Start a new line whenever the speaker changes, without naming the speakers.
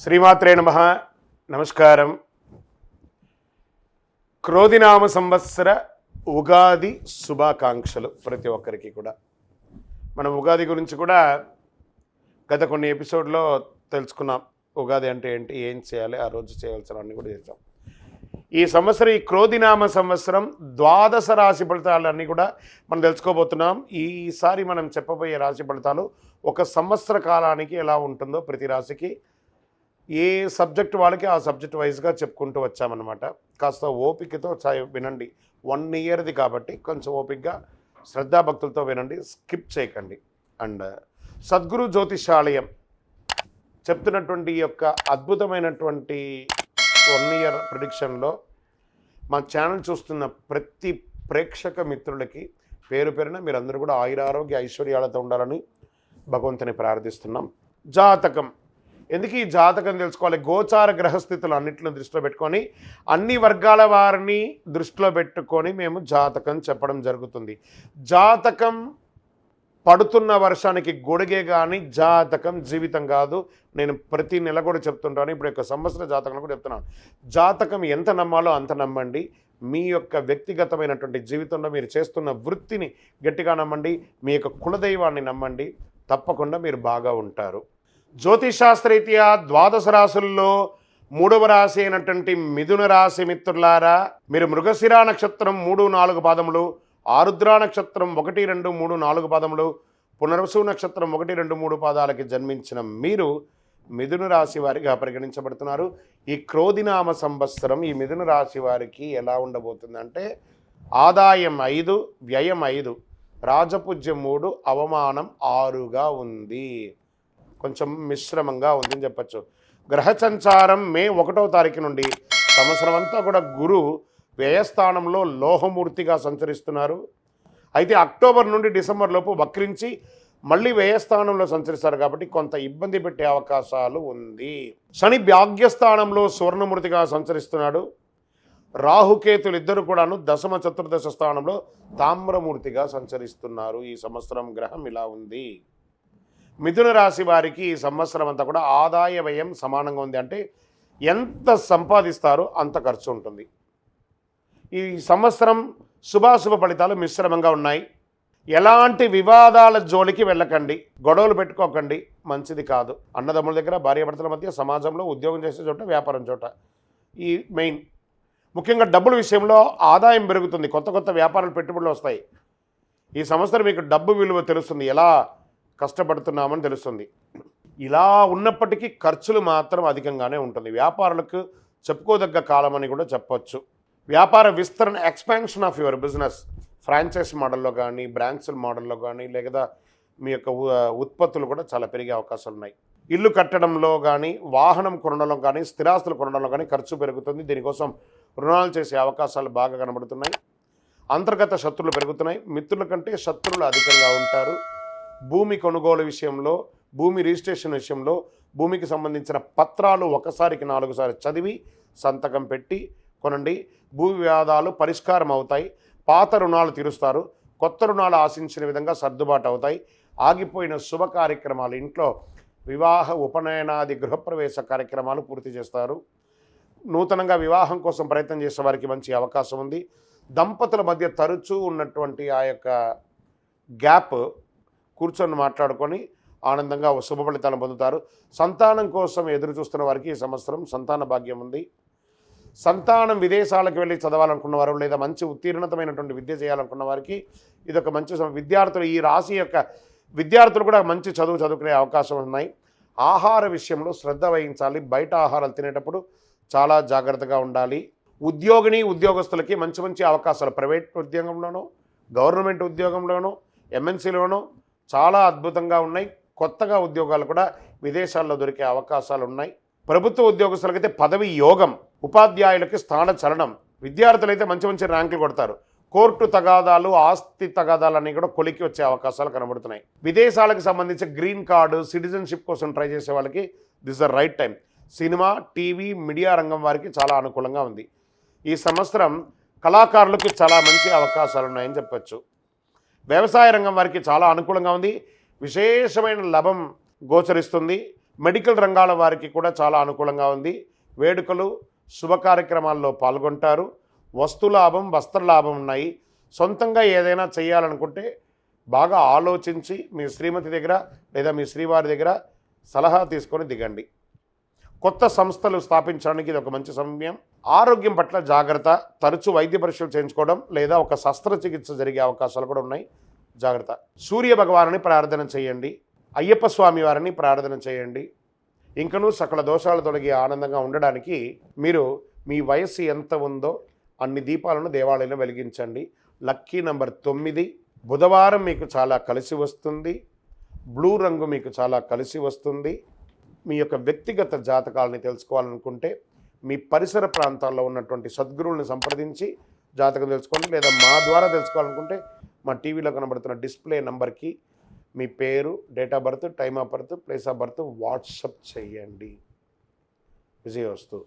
శ్రీమాత్రే నమః. నమస్కారం. క్రోధినామ సంవత్సర ఉగాది శుభాకాంక్షలు ప్రతి ఒక్కరికి కూడా. మనం ఉగాది గురించి కూడా గత కొన్ని ఎపిసోడ్లో తెలుసుకున్నాం. ఉగాది అంటే ఏంటి, ఏం చేయాలి, ఆ రోజు చేయవలసినవన్నీ కూడా చేస్తాం. ఈ సంవత్సరం, ఈ క్రోధినామ సంవత్సరం ద్వాదశ రాశి ఫలితాలన్నీ కూడా మనం తెలుసుకోబోతున్నాం. ఈసారి మనం చెప్పబోయే రాశి ఫలితాలు ఒక సంవత్సర కాలానికి ఎలా ఉంటుందో, ప్రతి రాశికి ఏ సబ్జెక్ట్ వాళ్ళకి ఆ సబ్జెక్ట్ వైజ్గా చెప్పుకుంటూ వచ్చామన్నమాట. కాస్త ఓపికతో వినండి. 1 ఇయర్ది కాబట్టి కొంచెం ఓపికగా శ్రద్ధాభక్తులతో వినండి, స్కిప్ చేయకండి. అండ్ సద్గురు జ్యోతిషాలయం చెప్తున్నటువంటి ఈ యొక్క అద్భుతమైనటువంటి 1 ఇయర్ ప్రిడిక్షన్లో మా ఛానల్ చూస్తున్న ప్రతి ప్రేక్షక మిత్రులకి పేరు పేరున మీరందరూ కూడా ఆయురారోగ్య ఐశ్వర్యాలతో ఉండాలని భగవంతుని ప్రార్థిస్తున్నాం. జాతకం ఎందుకు ఈ జాతకం తెలుసుకోవాలి? గోచార గ్రహస్థితులు అన్నింటిని దృష్టిలో పెట్టుకొని, అన్ని వర్గాల వారిని దృష్టిలో పెట్టుకొని మేము జాతకం చెప్పడం జరుగుతుంది. జాతకం పడుతున్న వర్షానికి గొడుగే కానీ జాతకం జీవితం కాదు. నేను ప్రతి నెల కూడా చెప్తుంటాను. ఇప్పుడు యొక్క సంవత్సర జాతకం కూడా చెప్తున్నాను. జాతకం ఎంత నమ్మాలో అంత నమ్మండి. మీ యొక్క వ్యక్తిగతమైనటువంటి జీవితంలో మీరు చేస్తున్న వృత్తిని గట్టిగా నమ్మండి. మీ యొక్క కులదైవాన్ని నమ్మండి. తప్పకుండా మీరు బాగా ఉంటారు. జ్యోతిషాస్త్రరీత్యా ద్వాదశ రాశుల్లో 3వ రాశి అయినటువంటి మిథున రాశి మిత్రులారా, మీరు మృగశిరా నక్షత్రం 3-4 పాదములు, ఆరుద్ర నక్షత్రం 1, 2, 3, 4 పాదములు, పునర్వసు నక్షత్రం 1, 2, 3 పాదాలకి జన్మించిన మీరు మిథున రాశి వారిగా పరిగణించబడుతున్నారు. ఈ క్రోధినామ సంవత్సరం ఈ మిథున రాశి వారికి ఎలా ఉండబోతుందంటే, ఆదాయం 5, వ్యయం 5, రాజపూజ్యం 3, అవమానం 6గా ఉంది. కొంచెం మిశ్రమంగా ఉందని చెప్పచ్చు. గ్రహ సంచారం మే 1వ తారీఖు నుండి సంవత్సరం అంతా కూడా గురు వ్యయస్థానంలో లోహమూర్తిగా సంచరిస్తున్నారు. అయితే అక్టోబర్ నుండి డిసెంబర్ లోపు వక్రించి మళ్ళీ వ్యయస్థానంలో సంచరిస్తారు కాబట్టి కొంత ఇబ్బంది పెట్టే అవకాశాలు ఉంది. శని భాగ్యస్థానంలో సువర్ణమూర్తిగా సంచరిస్తున్నాడు. రాహుకేతులు ఇద్దరు కూడాను దశమ చతుర్దశ స్థానంలో తామ్రమూర్తిగా సంచరిస్తున్నారు. ఈ సంవత్సరం గ్రహం ఇలా ఉంది. మిథున రాశి వారికి ఈ సంవత్సరం అంతా కూడా ఆదాయ వ్యయం సమానంగా ఉంది. అంటే ఎంత సంపాదిస్తారో అంత ఖర్చు ఉంటుంది. ఈ సంవత్సరం శుభాశుభ ఫలితాలు మిశ్రమంగా ఉన్నాయి. ఎలాంటి వివాదాల జోలికి వెళ్ళకండి, గొడవలు పెట్టుకోకండి, మంచిది కాదు. అన్నదమ్ముల దగ్గర, భార్యాభర్తల మధ్య, సమాజంలో, ఉద్యోగం చేసే చోట, వ్యాపారం చోట, ఈ మెయిన్ ముఖ్యంగా డబ్బుల విషయంలో ఆదాయం పెరుగుతుంది. కొత్త కొత్త వ్యాపారాలు, పెట్టుబడులు వస్తాయి. ఈ సంవత్సరం మీకు డబ్బు విలువ తెలుస్తుంది, ఎలా కష్టపడుతున్నామని తెలుస్తుంది. ఇలా ఉన్నప్పటికీ ఖర్చులు మాత్రం అధికంగానే ఉంటుంది. వ్యాపారులకు చెప్పుకోదగ్గ కాలం అని కూడా చెప్పొచ్చు. వ్యాపార విస్తరణ, expansion of your business, franchise మోడల్లో కానీ, బ్రాంచ్ల మోడల్లో కానీ, లేదా మీ యొక్క ఉత్పత్తులు కూడా చాలా పెరిగే అవకాశాలు ఉన్నాయి. ఇల్లు కట్టడంలో కానీ, వాహనం కొనడంలో కానీ, స్థిరాస్తులు కొనడంలో కానీ ఖర్చు పెరుగుతుంది. దీనికోసం రుణాలు చేసే అవకాశాలు బాగా కనబడుతున్నాయి. అంతర్గత శత్రువులు పెరుగుతున్నాయి. మిత్రుల కంటే శత్రువులు అధికంగా ఉంటారు. భూమి కొనుగోలు విషయంలో, భూమి రిజిస్ట్రేషన్ విషయంలో, భూమికి సంబంధించిన పత్రాలు ఒకసారికి 4 సార్లు చదివి సంతకం పెట్టి కొనండి. భూ వివాదాలు పరిష్కారం అవుతాయి. పాత రుణాలు తీరుస్తారు. కొత్త రుణాలు ఆశించిన విధంగా సర్దుబాటు అవుతాయి. ఆగిపోయిన శుభ కార్యక్రమాలు, ఇంట్లో వివాహ, ఉపనయనాది, గృహప్రవేశ కార్యక్రమాలు పూర్తి చేస్తారు. నూతనంగా వివాహం కోసం ప్రయత్నం చేసే వారికి మంచి అవకాశం ఉంది. దంపతుల మధ్య తరచూ ఉన్నటువంటి ఆ యొక్క గ్యాప్ కూర్చొని మాట్లాడుకొని ఆనందంగా శుభ ఫలితాలను పొందుతారు. సంతానం కోసం ఎదురు చూస్తున్న వారికి ఈ సంవత్సరం సంతాన భాగ్యం ఉంది. సంతానం విదేశాలకు వెళ్ళి చదవాలనుకున్న వారు, లేదా మంచి ఉత్తీర్ణతమైనటువంటి విద్య చేయాలనుకున్న వారికి ఇదొక మంచి విద్యార్థులు, ఈ రాశి యొక్క విద్యార్థులు కూడా మంచి చదువుకునే అవకాశం ఉన్నాయి. ఆహార విషయంలో శ్రద్ధ వహించాలి. బయట ఆహారాలు తినేటప్పుడు చాలా జాగ్రత్తగా ఉండాలి. ఉద్యోగస్తులకి మంచి మంచి అవకాశాలు ప్రైవేట్ ఉద్యోగంలోనూ, గవర్నమెంట్ ఉద్యోగంలోనూ, ఎంఎన్సీలోనూ చాలా అద్భుతంగా ఉన్నాయి. కొత్తగా ఉద్యోగాలు కూడా విదేశాల్లో దొరికే అవకాశాలు ఉన్నాయి. ప్రభుత్వ ఉద్యోగస్తులకైతే పదవి యోగం, ఉపాధ్యాయులకి స్థాన చలనం, విద్యార్థులైతే మంచి మంచి ర్యాంకులు కొడతారు. కోర్టు తగాదాలు, ఆస్తి తగాదాలన్నీ కూడా కొలికి వచ్చే అవకాశాలు కనబడుతున్నాయి. విదేశాలకు సంబంధించి గ్రీన్ కార్డు, సిటిజన్షిప్ కోసం ట్రై చేసే వాళ్ళకి this the right time. Cinema, TV, media రంగం వారికి చాలా అనుకూలంగా ఉంది. ఈ సంవత్సరం కళాకారులకు చాలా మంచి అవకాశాలు ఉన్నాయని చెప్పచ్చు. వ్యవసాయ రంగం వారికి చాలా అనుకూలంగా ఉంది. విశేషమైన లాభం గోచరిస్తుంది. మెడికల్ రంగాల వారికి కూడా చాలా అనుకూలంగా ఉంది. వేడుకలు శుభ కార్యక్రమాల్లో పాల్గొంటారు. వస్తులాభం, వస్త్రలాభం ఉన్నాయి. సొంతంగా ఏదైనా చేయాలనుకుంటే బాగా ఆలోచించి మీ శ్రీమతి దగ్గర లేదా మీ శ్రీవారి దగ్గర సలహా తీసుకొని దిగండి. కొత్త సంస్థలు స్థాపించడానికి ఇది ఒక మంచి సమయం. ఆరోగ్యం పట్ల జాగ్రత్త. తరచూ వైద్య పరీక్షలు చేయించుకోవడం లేదా ఒక శస్త్రచికిత్స జరిగే అవకాశాలు కూడా ఉన్నాయి. జాగ్రత్త. సూర్య భగవానుని ప్రార్థన చేయండి. అయ్యప్ప స్వామి వారిని ప్రార్థన చేయండి. ఇంకనూ సకల దోషాలు తొలగి ఆనందంగా ఉండడానికి మీరు మీ వయస్సు ఎంత ఉందో అన్ని దీపాలను దేవాలయంలో వెలిగించండి. Lucky number 9. బుధవారం మీకు చాలా కలిసి వస్తుంది. బ్లూ రంగు మీకు చాలా కలిసి వస్తుంది. మీ యొక్క వ్యక్తిగత జాతకాలని తెలుసుకోవాలనుకుంటే మీ పరిసర ప్రాంతాల్లో ఉన్నటువంటి సద్గురువులను సంప్రదించి జాతకం తెలుసుకోండి. లేదా మా ద్వారా తెలుసుకోవాలనుకుంటే మా టీవీలో కనబడుతున్న డిస్ప్లే నంబర్కి మీ పేరు, date of birth, time of birth, place of birth WhatsApp చేయండి. విజయవస్తు.